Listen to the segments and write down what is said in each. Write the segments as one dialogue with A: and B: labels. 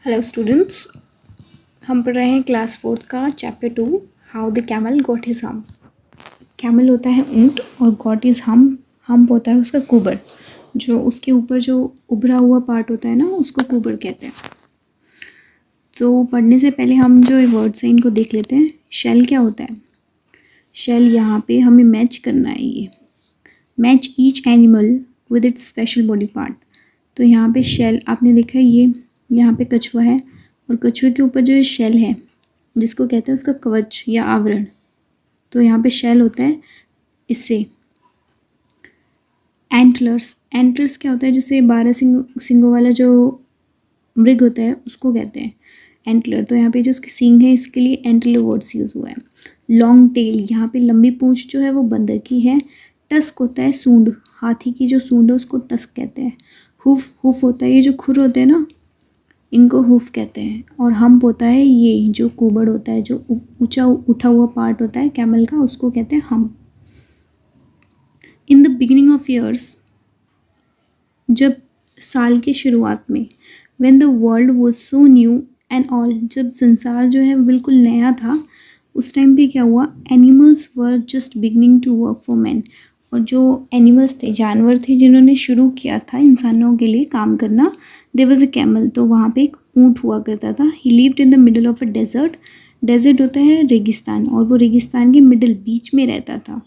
A: Hello students. हम पढ़ रहे हैं क्लास फोर्थ का chapter 2 how the camel got his hump. Camel होता है ऊंट और गॉट हिज हम्प, हम्प होता है उसका कुबर, जो उसके ऊपर जो उभरा हुआ पार्ट होता है ना, उसको कुबर कहते हैं। तो पढ़ने से पहले हम जो वर्ड्स हैं इनको देख लेते हैं। शेल क्या होता है? शेल यहाँ पे हमें मैच करना है। ये match each animal with its special body part. तो यहाँ पे शेल आपने देखा है, ये यहाँ पे कछुआ है और कछुए के ऊपर जो ये शेल है जिसको कहते हैं उसका कवच या आवरण, तो यहाँ पे शेल होता है इससे। एंटलर्स, एंटलर्स क्या होता है? जैसे 12 सिंगों वाला जो मृग होता है उसको कहते हैं एंटलर। तो यहाँ पे जो उसके सींग है इसके लिए एंटलर वर्ड्स यूज़ हुआ है। लॉन्ग टेल, यहाँ पे लंबी पूंछ जो है वो बंदर की है। टस्क होता है सूंड, हाथी की जो सूंड है उसको टस्क कहते हैं। हुफ, हुफ होता है ये जो खुर होते हैं ना, इनको हुफ कहते हैं। और हम्प होता है ये जो कुबड़ होता है, जो ऊंचा उठा हुआ पार्ट होता है कैमल का, उसको कहते हैं hump. In the beginning of years, जब साल की शुरुआत में, when the world was so new and all, जब संसार जो है बिल्कुल नया था, उस टाइम पे क्या हुआ? Animals were just beginning to work for man. और जो एनिमल्स थे, जानवर थे जिन्होंने शुरू किया था इंसानों के लिए काम करना, देयर वाज अ कैमल। तो वहाँ पे एक ऊँट हुआ करता था। He lived in the middle of a desert. Desert होता है रेगिस्तान, और वो रेगिस्तान के मिडल, बीच में रहता था।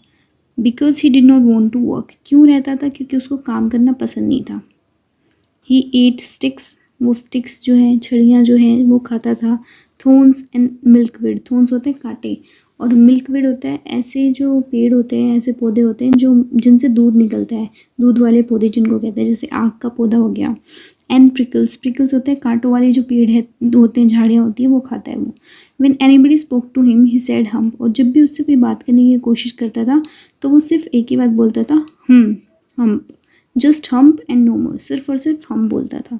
A: Because he did not want to work, क्यों रहता था? क्योंकि उसको काम करना पसंद नहीं था। ही एट स्टिक्स, वो स्टिक्स जो हैं, छड़ियाँ जो हैं वो खाता था। थोन्स एंड मिल्कवीड, थोन्स होते हैं कांटे, और मिल्कवीड होता है ऐसे जो पेड़ होते हैं, ऐसे पौधे होते हैं जो जिनसे दूध निकलता है, दूध वाले पौधे जिनको कहते हैं, जैसे आग का पौधा हो गया। एंड प्रिकल्स, प्रिकल्स होते हैं कांटों वाले जो पेड़ है होते हैं, झाड़ियाँ होती हैं, वो खाता है वो। When anybody spoke to him he said hump, और जब भी उससे कोई बात करने की कोशिश करता था तो वो सिर्फ एक ही बात बोलता था, hump, just hump and no more, सिर्फ और सिर्फ हम बोलता था।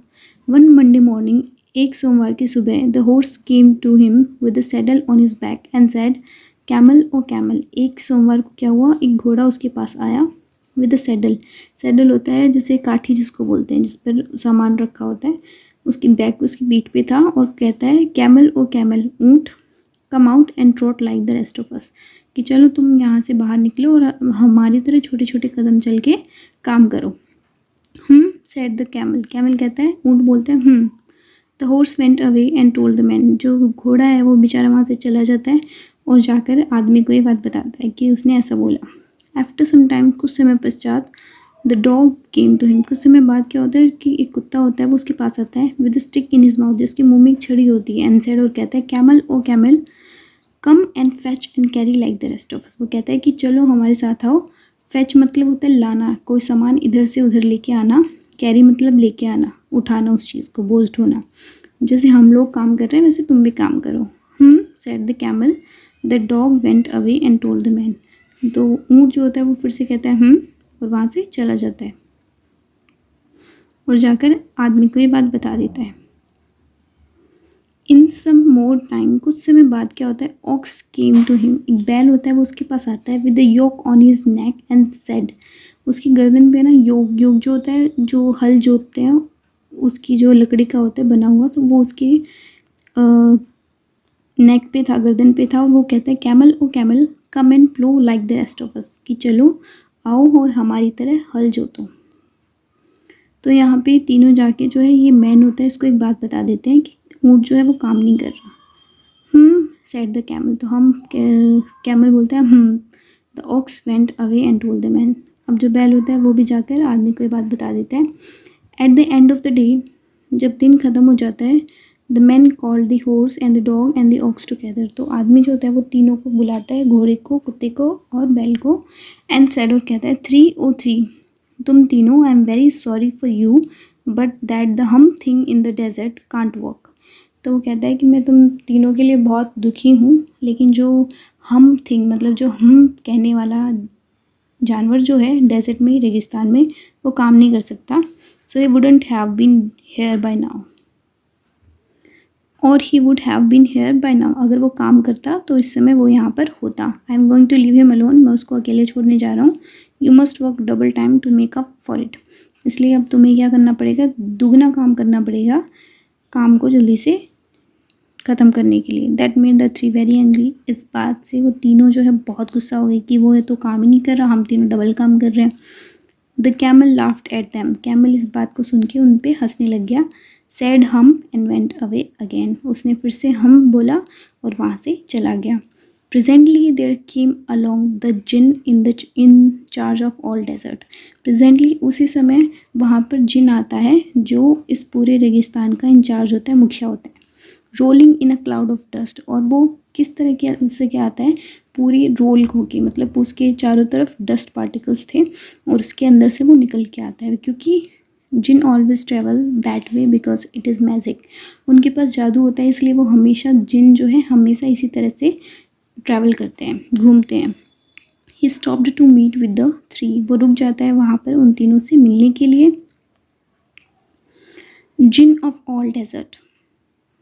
A: वन मंडे मॉर्निंग, एक सोमवार की सुबह, the horse came to him with the saddle on his back and said camel o camel. एक सोमवार को क्या हुआ? एक घोड़ा उसके पास आया विद द सैडल। सैडल होता है जैसे काठी जिसको बोलते हैं, जिस पर सामान रखा होता है, उसकी बैक उसकी पीठ पे था, और कहता है कैमल ओ कैमल, ऊँट, come out and trout like the rest of us, कि चलो तुम यहाँ से बाहर निकलो और हमारी तरह छोटे छोटे कदम चल के काम करो। सेड द कैमल, कैमल कहता है, ऊँट बोलते हैं the horse went away and told the man, जो घोड़ा है वो बेचारा वहाँ से चला जाता है और जाकर आदमी को ये बात बताता है कि उसने ऐसा बोला। आफ्टर सम टाइम, कुछ समय पश्चात, the dog came to him, कुछ समय बाद क्या होता है कि एक कुत्ता होता है वो उसके पास आता है with stick in his mouth, जिसके मुंह में एक छड़ी होती है, एंड सेड, और कहता है camel o camel come and fetch and carry like the rest of us, वो कहता है कि चलो हमारे साथ आओ। फैच मतलब होता है लाना, कोई सामान इधर से उधर लेके आना। कैरी मतलब लेके आना, उठाना, उस चीज़ को, बोझ ढोना। जैसे हम लोग काम कर रहे हैं वैसे तुम भी काम करो। Said the camel. The dog went away and told the man, तो ऊँट जो होता है वो फिर से कहता है और वहाँ से चला जाता है और जाकर आदमी को ये बात बता देता है। इन सम मोर टाइम, कुछ समय बाद क्या होता है? ऑक्स केम टू हिम, एक बैल होता है वो उसके पास आता है with the yoke on his neck and said, उसकी गर्दन पे ना योक, योक जो होता है जो हल जोतते हैं उसकी जो लकड़ी का होता है बना हुआ, तो वो उसकी नेक पे था, गर्दन पे था, और वो कहता है camel o camel come and plough like the rest of us, कि चलो आओ और हमारी तरह हल जोतो। तो यहाँ पे तीनों जाके जो है, ये मैन होता है इसको एक बात बता देते हैं कि ऊँट जो है वो काम नहीं कर रहा। सेड द कैमल, तो हम कैमल बोलते हैं the ox went away and told the man. अब जो बैल होता है वो भी जाकर आदमी को ये बात बता देता है। At the end of the day, जब दिन ख़त्म हो जाता है, the man called the horse and the dog and the ox together, तो आदमी जो होता है वो तीनों को बुलाता है, घोड़े को, कुत्ते को और बैल को, एंड सेड, और कहता है 303, तुम तीनों, I am very sorry for you but that the hump thing in the desert can't walk. तो वो कहता है कि मैं तुम तीनों के लिए बहुत दुखी हूँ, लेकिन जो हम थिंग मतलब जो हम कहने वाला जानवर जो है डेजर्ट में, रेगिस्तान में, वो काम नहीं कर सकता। So he wouldn't have been here by now, और he would have been here by now, अगर वो काम करता तो इस समय वो यहाँ पर होता। I am going to leave him alone, मैं उसको अकेले छोड़ने जा रहा हूँ। You must work double time to make up for it, इसलिए अब तुम्हें क्या करना पड़ेगा? दुगना काम करना पड़ेगा काम को जल्दी से ख़त्म करने के लिए। That made the three very angry. इस बात से वो तीनों जो है बहुत गुस्सा हो गई कि वो तो काम ही नहीं कर रहा, हम तीनों डबल काम कर रहे हैं। The camel laughed at them. Camel इस बात को सुन के उन पे हंसने लग गया। सैड हम एंड वेंट अवे अगेन। उसने फिर से हम बोला और वहाँ से चला गया। Presently there came along the djinn in charge of all desert. Presently उसी समय वहाँ पर जिन आता है जो इस पूरे रेगिस्तान का इंचार्ज होता है, मुखिया होता है। Rolling in a cloud of dust. और वो किस तरह के से क्या आता है, पूरी रोल होके, मतलब उसके चारों तरफ डस्ट पार्टिकल्स थे और उसके अंदर से वो निकल के आता है, क्योंकि jinn always travel that way because it is magic. उनके पास जादू होता है, इसलिए वो हमेशा जिन जो है हमेशा इसी तरह से ट्रैवल करते हैं, घूमते हैं। He stopped to meet with the three. वो रुक जाता है वहाँ पर उन तीनों से मिलने के लिए। Jinn of all desert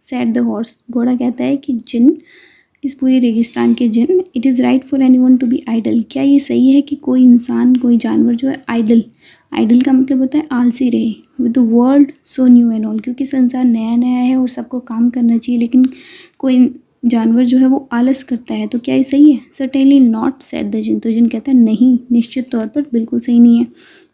A: said the horse. घोड़ा कहता है कि जिन, इस पूरी रेगिस्तान के जिन, it is right for anyone to be idle. क्या ये सही है कि कोई इंसान, कोई जानवर जो है आइडल, आइडल का मतलब होता है आलसी रहे। With the world so new and all, क्योंकि संसार नया नया है और सबको काम करना चाहिए, लेकिन कोई जानवर जो है वो आलस करता है, तो क्या ये सही है? सर्टेनली नॉट सैड द जिन। तो जिन कहता है नहीं, निश्चित तौर पर बिल्कुल सही नहीं है।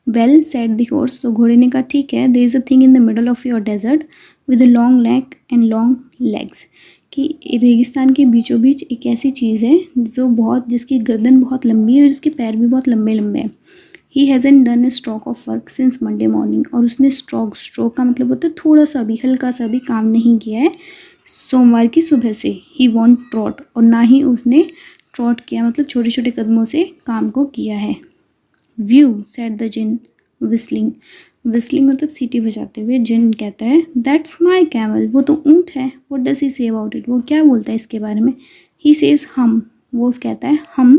A: Well said the horse. तो घोड़े ने कहा ठीक है, there is a thing in the middle of your desert with a long neck and long legs. कि रेगिस्तान के बीचों बीच एक ऐसी चीज़ है जो बहुत, जिसकी गर्दन बहुत लंबी है और जिसके पैर भी बहुत लंबे लंबे हैं। He hasn't done a stroke of work since Monday morning. और उसने स्ट्रोक का मतलब होता है थोड़ा सा भी, हल्का सा भी काम नहीं किया है सोमवार की सुबह से। ही वॉन्ट ट्रॉट। और ना ही उसने ट्रॉट किया, मतलब छोटे छोटे कदमों से काम को किया है। Whew said the djinn whistling. Whistling मतलब सीटी बजाते हुए। जिन कहता है दैट्स माई कैमल। वो तो ऊँट है। What does he say about it. वो क्या बोलता है इसके बारे में? ही सेज हम। वो कहता है हम।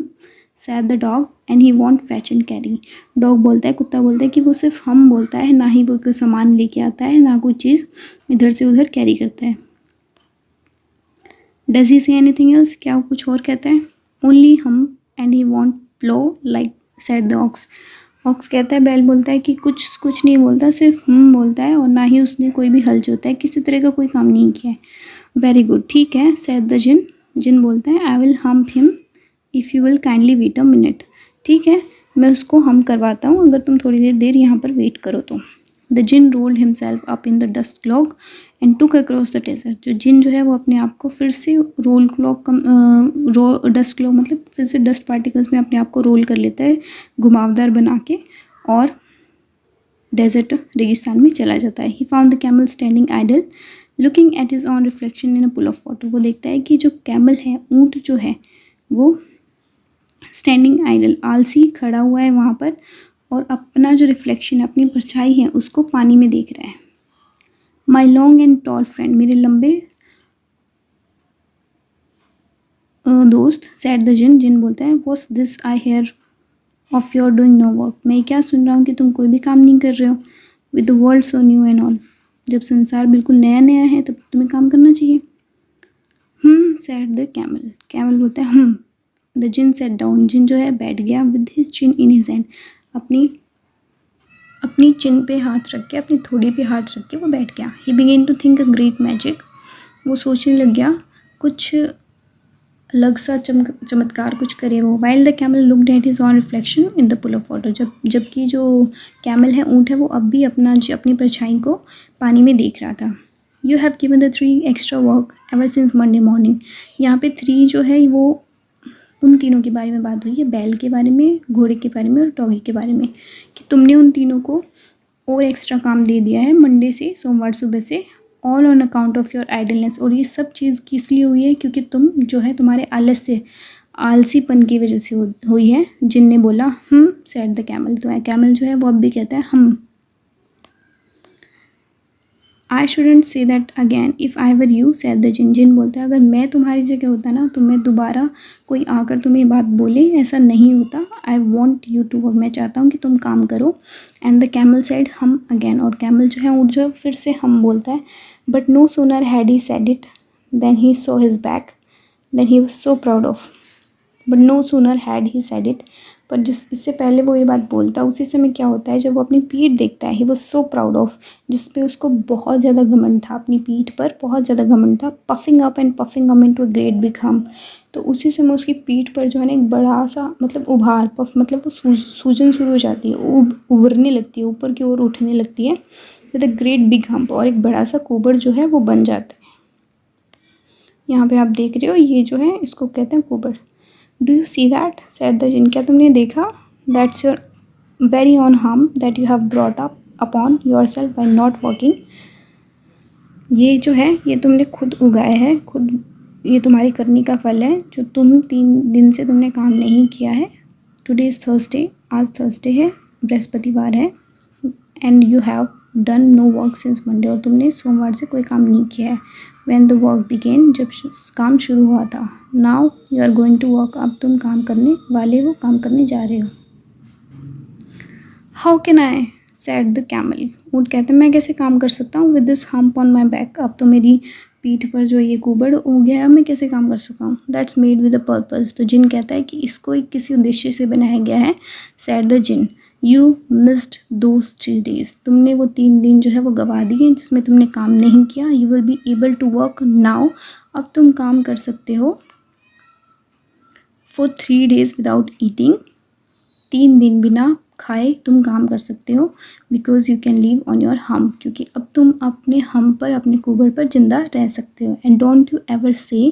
A: Sad the dog and he want fetch and carry. Dog बोलता है, कुत्ता बोलता है कि वो सिर्फ हम बोलता है, ना ही वो कोई सामान लेके आता है, ना कोई चीज़ इधर से उधर कैरी करता है। Does he say anything else. क्या वो कुछ और कहता है? Only hump and he won't plough like said the ox. Ox कहता है, बैल बोलता है कि कुछ नहीं बोलता, सिर्फ हम बोलता है, और ना ही उसने कोई भी हल जोता है, किसी तरह का कोई काम नहीं किया है। वेरी गुड, ठीक है सैड द जिन। जिन बोलता है I will hump him if you will kindly wait a minute. ठीक है, मैं उसको हम करवाता हूँ अगर तुम थोड़ी देर यहाँ पर वेट करो तो। The djinn rolled himself up in the dust cloak and took across the desert. जो जिन जो है वो अपने आप को फिर से रोल क्लॉक डस्ट क्लॉक मतलब फिर से डस्ट पार्टिकल्स में अपने आप को रोल कर लेता है, घुमावदार बना के, और डेजर्ट रेगिस्तान में चला जाता है। He found the camel standing idle looking at his own reflection in a pool of water. वो देखता है कि जो कैमल है, ऊँट जो है, वो स्टैंडिंग आइडल आलसी खड़ा हुआ है वहाँ पर, और अपना जो रिफ्लेक्शन, अपनी परछाई है, उसको पानी में देख रहा है। My long and tall friend. मेरे लंबे दोस्त। सैड द जिन। जिन बोलता है what's this I hear of your doing no work. मैं क्या सुन रहा हूँ कि तुम कोई भी काम नहीं कर रहे हो। With the world so new and all. जब संसार बिल्कुल नया नया है तब तुम्हें काम करना चाहिए। Sad the camel. कैमल बोलता है द जिन सेट डाउन। जिन जो है बैठ गया with his chin in his hand. अपनी चिन पे हाथ रख के, अपनी थोड़ी पे हाथ रख के वो बैठ गया। He began to think a great magic. वो सोचने लग गया कुछ अलग सा चमत्कार कुछ करे वो। While the camel looked at his own reflection in the pool of water. जबकि जो कैमल है, ऊँट है, वो अब भी अपनी परछाई को पानी में देख रहा था। You have given the 3 extra work ever since Monday morning. यहाँ पे 3 जो है वो उन तीनों के बारे में बात हुई है, बैल के बारे में, घोड़े के बारे में और डॉगी के बारे में, कि तुमने उन तीनों को और एक्स्ट्रा काम दे दिया है मंडे से, सोमवार सुबह से, all on account of your idleness. और ये सब चीज़ किस लिए हुई है? क्योंकि तुम जो है तुम्हारे आलस से, आलसीपन की वजह से हुई है। जिन ने बोला सैड द कैमल। तो कैमल जो है वो अब भी कहता है हम। I shouldn't say that again if I were you said the जिन। जिन बोलता है अगर मैं तुम्हारी जगह होता ना तो मैं दोबारा कोई आकर तुम्हें बात बोले, ऐसा नहीं होता। I want you to work. मैं चाहता हूँ कि तुम काम करो। And the camel said hump again. और कैमल जो है, ऊँट जो है, फिर से हम बोलता है। But no sooner had he said it then he saw his back then he was so proud of. But no sooner had he said it. पर जिस इससे पहले वो ये बात बोलता, उसी समय क्या होता है, जब वो अपनी पीठ देखता है, ही वॉज सो प्राउड ऑफ, जिस पे उसको बहुत ज़्यादा घमंड था, अपनी पीठ पर बहुत ज़्यादा घमंड था, puffing up and puffing up into a great big hump. तो उसी समय उसकी पीठ पर जो है ना एक बड़ा सा मतलब उभार, पफ मतलब वो सूजन शुरू हो जाती है, उभरने लगती है, ऊपर की ओर उठने लगती है, with a great big hump, और एक बड़ा सा कुबड़ जो है वो बन जाता है। यहाँ पे आप देख रहे हो, ये जो है इसको कहते हैं कुबड़। Do you see that, said the jinn, क्या तुमने देखा, that's your very own harm that you have brought up upon yourself by not walking. ये जो है ये तुमने खुद उगाया है, खुद ये तुम्हारी करनी का फल है, जो तुम 3 दिन से तुमने काम नहीं किया है। टुडे इज़ थर्सडे, आज थर्सडे है, बृहस्पतिवार है, and you have done no work since Monday, और तुमने सोमवार से कोई काम नहीं किया है। व्हेन द वर्क बिगेन, जब काम शुरू हुआ था। Now you are going to work, अब तुम काम करने वाले हो, काम करने जा रहे हो। How can I, said the camel, ऊँट कहते हैं मैं कैसे काम कर सकता हूँ, with this hump on my back, अब तो मेरी पीठ पर जो ये कुबड़ हो गया है, अब मैं कैसे काम कर सकता हूँ। That's made with a purpose, तो जिन कहता है कि इसको एक किसी उद्देश्य से बनाया गया है। Said the djinn, you missed those 3 days, तुमने वो 3 दिन जो है वो गवा दिए जिसमें तुमने काम नहीं किया। You will be able to work now, अब तुम काम कर सकते हो। फॉर 3 days विदाउट ईटिंग, 3 दिन बिना खाए तुम काम कर सकते हो। Because you can live on your hump, क्योंकि अब तुम अपने हम पर, अपने कुबड़ पर जिंदा रह सकते हो। एंड डोंट यू एवर से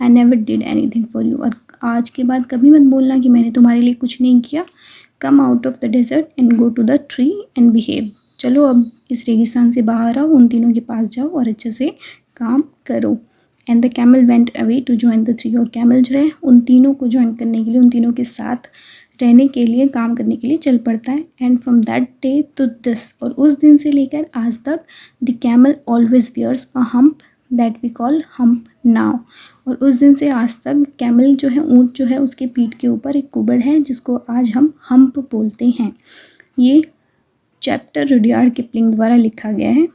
A: I never did anything for you, और आज के बाद कभी मत बोलना कि मैंने तुम्हारे लिए कुछ नहीं किया। Come out of the desert and go to the tree and behave, चलो अब इस रेगिस्तान से बाहर आओ, उन तीनों के पास जाओ और अच्छे से काम करो। And the camel went away to join the three, और कैमल जो है उन तीनों को ज्वाइन करने के लिए, उन तीनों के साथ रहने के लिए, काम करने के लिए चल पड़ता है। And from that day to this, और उस दिन से लेकर आज तक, the camel always wears a hump that we call hump now, और उस दिन से आज तक कैमल जो है, ऊँट जो है, उसके पीठ के ऊपर एक कुबड़ है जिसको आज हम हम्प बोलते हैं। ये चैप्टर रुडयार्ड किपलिंग द्वारा लिखा गया है।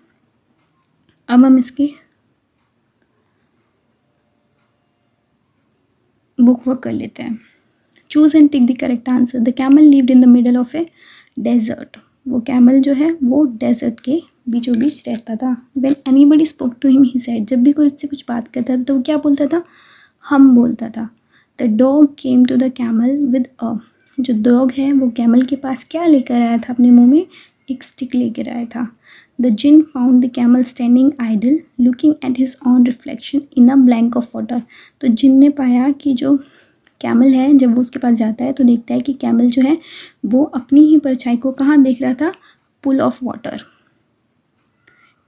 A: अब हम इसकी बुक वर्क कर लेते हैं। Choose and tick the correct answer. The camel lived in the middle of a desert, वो कैमल जो है वो डेजर्ट के बीचों बीच रहता था। When anybody spoke to him he said, जब भी कोई उससे कुछ बात करता था तो वो क्या बोलता था, हम बोलता था। The dog came to the camel with a, जो डॉग है वो कैमल के पास क्या लेकर आया था, अपने मुंह में एक स्टिक लेकर आया था। The djinn found the camel standing idle looking at his own reflection in a blank of water, तो जिन ने पाया कि जो कैमल है, जब वो उसके पास जाता है तो देखता है कि कैमल जो है वो अपनी ही परछाई को कहाँ देख रहा था, pool of water.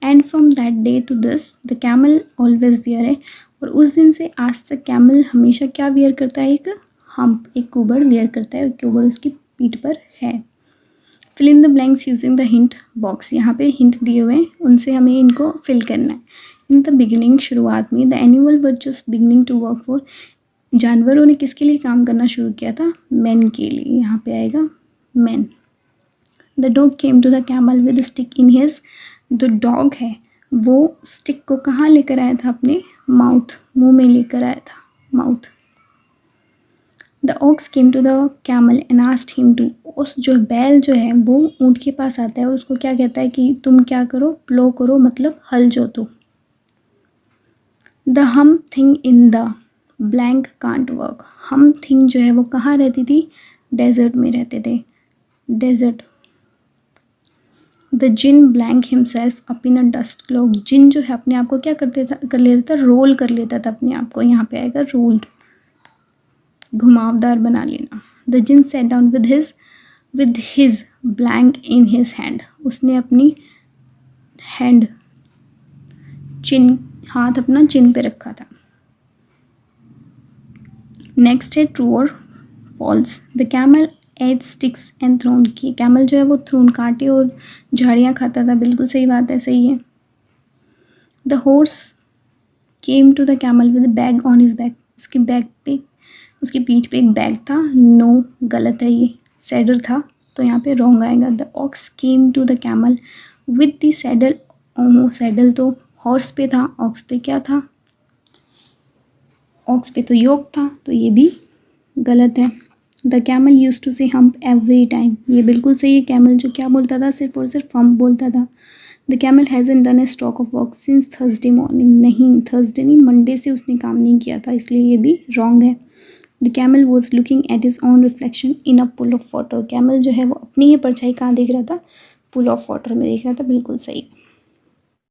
A: And from that day to this the camel always wear है, और उस दिन से आज तक कैमल हमेशा क्या वियर करता है, एक हम्प, एक कुबड़ वियर करता है, कुबड़ उसकी पीठ पर है। Fill in the blanks using the hint box, यहाँ पे हिंट दिए हुए हैं, उनसे हमें इनको फिल करना है। इन द बिगिनिंग, शुरुआत में, the animal were just beginning to work for, जानवरों ने किसके लिए काम करना शुरू किया था, मैन के लिए, यहाँ पे आएगा man. The dog came to the camel with stick in his, जो डॉग है वो स्टिक को कहाँ लेकर आया था, अपने माउथ, मुंह में लेकर आया था, mouth. The ox came to the camel and asked him to, उस जो बैल जो है वो ऊँट के पास आता है और उसको क्या कहता है कि तुम क्या करो, प्लो करो, मतलब हल जोतो। The hump thing in the blank can't work, हम थिंग जो है वो कहाँ रहती थी, डेजर्ट में रहते थे, desert. The jinn blank himself up in a dust cloak, जिन जो है अपने आप को क्या कर लेता था, रोल कर लेता था अपने आप को, यहाँ पे आएगा रोल्ड, घुमावदार बना लेना। The djinn sat down with his blank in his hand, उसने अपनी हैंड, चिन, हाथ अपना चिन पे रखा था। नेक्स्ट है ट्रू और false. The camel ate sticks and thorns, की कैमल जो है वो थ्रोन, कांटे और झाड़ियाँ खाता था, बिल्कुल सही बात है, सही है। The horse came to the camel with bag on his back, उसके बैग पे, उसकी पीठ पे एक बैग था, नो गलत है ये, सैडल था, तो यहाँ पे रॉन्ग आएगा। The ox came to the camel with the saddle, saddle तो हॉर्स पे था, ऑक्स पे क्या था, ऑक्स पे तो योक था, तो ये भी गलत है। द कैमल यूज टू से हम्प एवरी टाइम, ये बिल्कुल सही है। कैमल जो क्या बोलता था, सिर्फ और सिर्फ हम्प बोलता था। The camel हैज़न done A stock of work since Thursday morning, नहीं थर्सडे नहीं मंडे से उसने काम नहीं किया था, इसलिए ये भी रॉन्ग है। The camel was looking at his own reflection in a pool of water, camel जो है वो अपनी ही परछाई कहाँ देख रहा था, पुल ऑफ वाटर में देख रहा था, बिल्कुल सही।